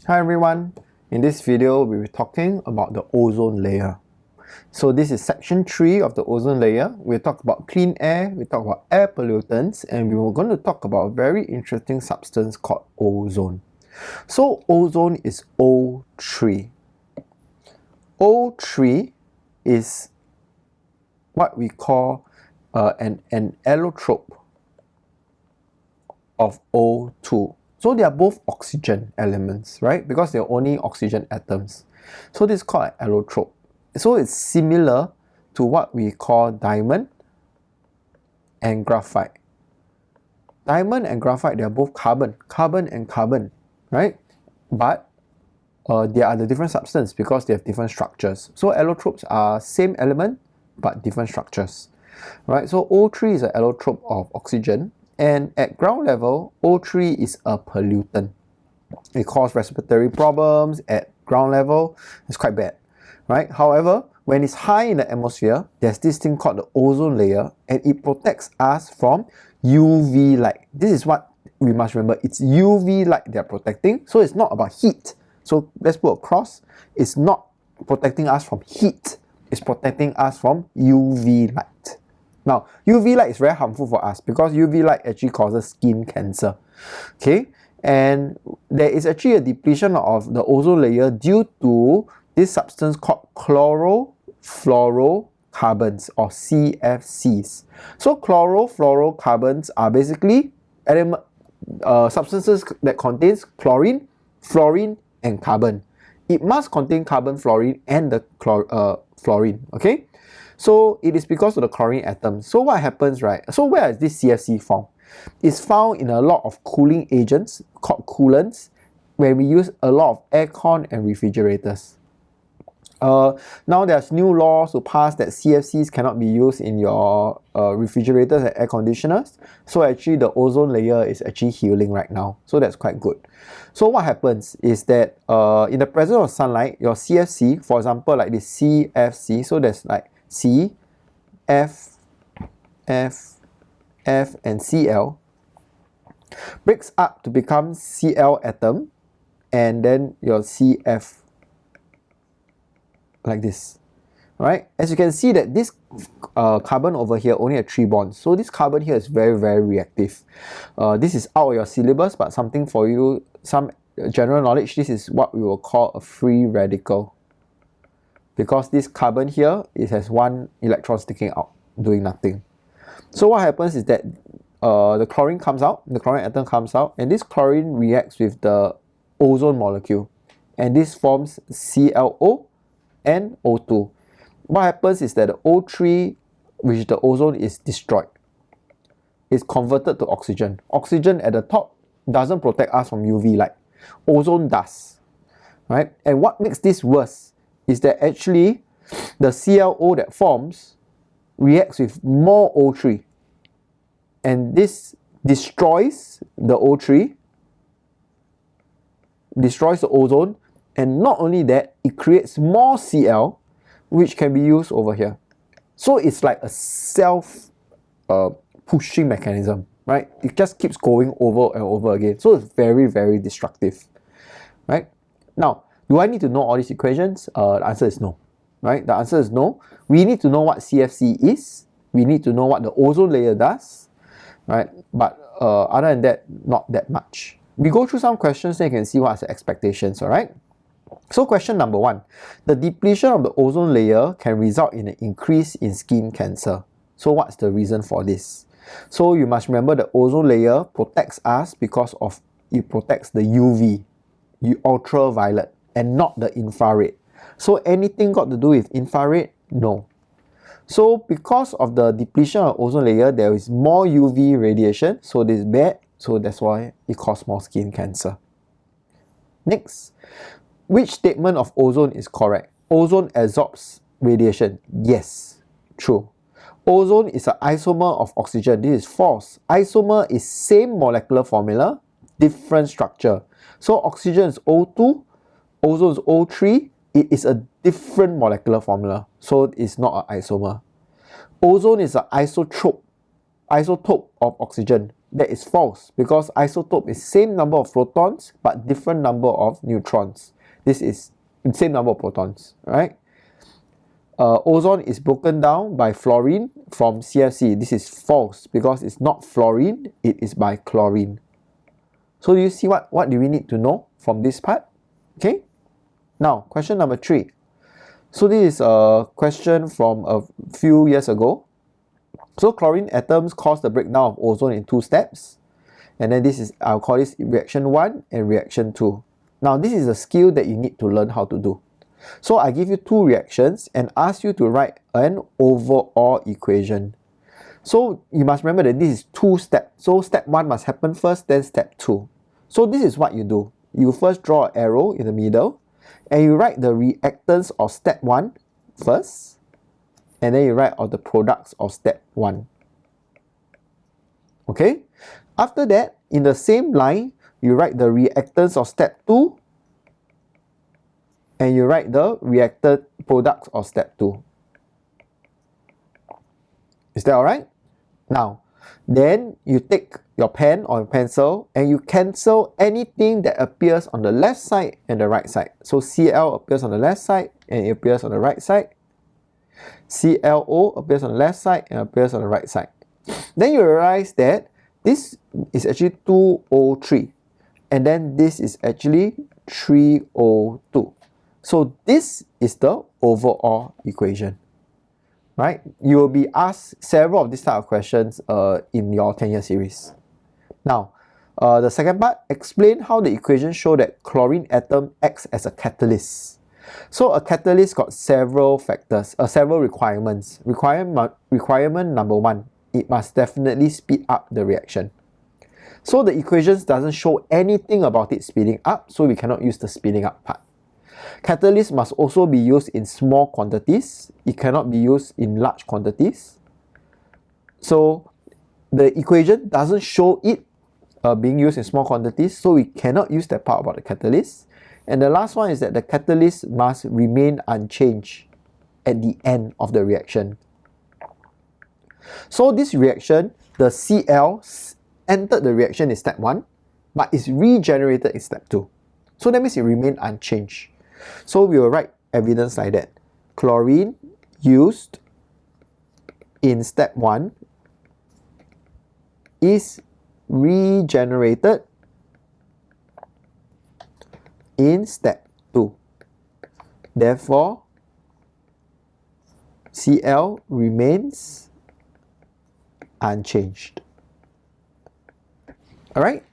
Hi everyone, in this video we'll be talking about the ozone layer. So this is section 3 of the ozone layer. We'll talk about clean air, we'll talk about air pollutants, and we were going to talk about a very interesting substance called ozone. So ozone is O3. O3 is what we call an allotrope of O2. So they are both oxygen elements, right? Because they're only oxygen atoms. So this is called an allotrope. So it's similar to what we call diamond and graphite. Diamond and graphite, they are both carbon and carbon, right? But they are the different substance because they have different structures. So allotropes are same element but different structures, right? So O3 is an allotrope of oxygen. And at ground level, O3 is a pollutant. It causes respiratory problems at ground level. It's quite bad, right? However, when it's high in the atmosphere, there's this thing called the ozone layer, and it protects us from UV light. This is what we must remember. It's UV light they're protecting. So it's not about heat. So let's put a cross. It's not protecting us from heat. It's protecting us from UV light. Now, UV light is very harmful for us because UV light actually causes skin cancer. Okay, and there is actually a depletion of the ozone layer due to this substance called chlorofluorocarbons or CFCs. So chlorofluorocarbons are basically substances that contains chlorine, fluorine, and carbon. It must contain carbon, fluorine, and the fluorine. Okay. So it is because of the chlorine atom. So what happens, right? So where is this CFC found? It's found in a lot of cooling agents called coolants when we use a lot of aircon and refrigerators. Now there's new laws to pass that CFCs cannot be used in your refrigerators and air conditioners. So actually the ozone layer is actually healing right now. So that's quite good. So what happens is that in the presence of sunlight, your CFC, for example, like this CFC, so there's like C, F, F, F, and Cl breaks up to become Cl atom and then your CF like this. Right? As you can see that this carbon over here only has 3 bonds. So this carbon here is very, very reactive. This is out of your syllabus, but something for you, some general knowledge, this is what we will call a free radical. Because this carbon here, it has 1 electron sticking out, doing nothing. So what happens is that the chlorine comes out, the chlorine atom comes out, and this chlorine reacts with the ozone molecule. And this forms ClO and O2. What happens is that the O3, which the ozone is destroyed, is converted to oxygen. Oxygen at the top doesn't protect us from UV light. Ozone does, right? And what makes this worse is that actually the ClO that forms reacts with more O3, and this destroys the O3, destroys the ozone, and not only that, it creates more Cl which can be used over here. So it's like a self pushing mechanism, right? It just keeps going over and over again. So it's very, very destructive, right? Now, do I need to know all these equations? The answer is no, right? The answer is no. We need to know what CFC is. We need to know what the ozone layer does, right? But other than that, not that much. We go through some questions, then you can see what's the expectations, all right? So question number 1, the depletion of the ozone layer can result in an increase in skin cancer. So what's the reason for this? So you must remember the ozone layer protects us because of it protects the UV, ultraviolet, and not the infrared. So anything got to do with infrared? No. So because of the depletion of ozone layer, there is more UV radiation, so this is bad, so that's why it causes more skin cancer. Next, which statement of ozone is correct? Ozone absorbs radiation. Yes, true. Ozone is an isomer of oxygen. This is false. Isomer is same molecular formula, different structure. So oxygen is O2, ozone is O3. It is a different molecular formula, so it's not an isomer. Ozone is an isotope of oxygen. That is false because isotope is same number of protons but different number of neutrons. This is same number of protons, right? Ozone is broken down by fluorine from CFC. This is false because it's not fluorine, it is by chlorine. So do you see what do we need to know from this part? Okay. Now, question number 3. So this is a question from a few years ago. So chlorine atoms cause the breakdown of ozone in 2 steps. And then this is, I'll call this reaction 1 and reaction 2. Now this is a skill that you need to learn how to do. So I give you 2 reactions and ask you to write an overall equation. So you must remember that this is 2 steps. So step 1 must happen first, then step 2. So this is what you do. You first draw an arrow in the middle and you write the reactants of step 1 first, and then you write all the products of step 1. Okay? After that, in the same line, you write the reactants of step 2 and you write the reactant products of step 2. Is that alright? Now, then you take your pen or your pencil and you cancel anything that appears on the left side and the right side. So Cl appears on the left side and it appears on the right side. ClO appears on the left side and appears on the right side. Then you realize that this is actually 2O3 and then this is actually 3O2. So this is the overall equation. Right? You will be asked several of these type of questions in your 10-year series. Now, the second part, explain how the equation show that chlorine atom acts as a catalyst. So a catalyst got several factors, several requirements. Requirement number 1, it must definitely speed up the reaction. So the equations doesn't show anything about it speeding up, so we cannot use the speeding up part. Catalyst must also be used in small quantities. It cannot be used in large quantities. So the equation doesn't show it being used in small quantities, so we cannot use that part about the catalyst. And the last one is that the catalyst must remain unchanged at the end of the reaction. So this reaction, the Cl entered the reaction in step 1, but is regenerated in step 2. So that means it remained unchanged. So we will write evidence like that. Chlorine used in step 1 is regenerated in step 2. Therefore, Cl remains unchanged. Alright?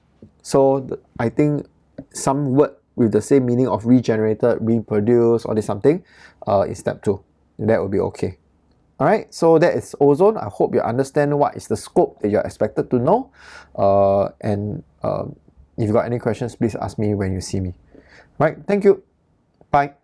So I think some word with the same meaning of regenerated, reproduced, or this something in step 2. That will be okay. Alright, so that is ozone. I hope you understand what is the scope that you're expected to know. If you got any questions, please ask me when you see me. Right, thank you. Bye.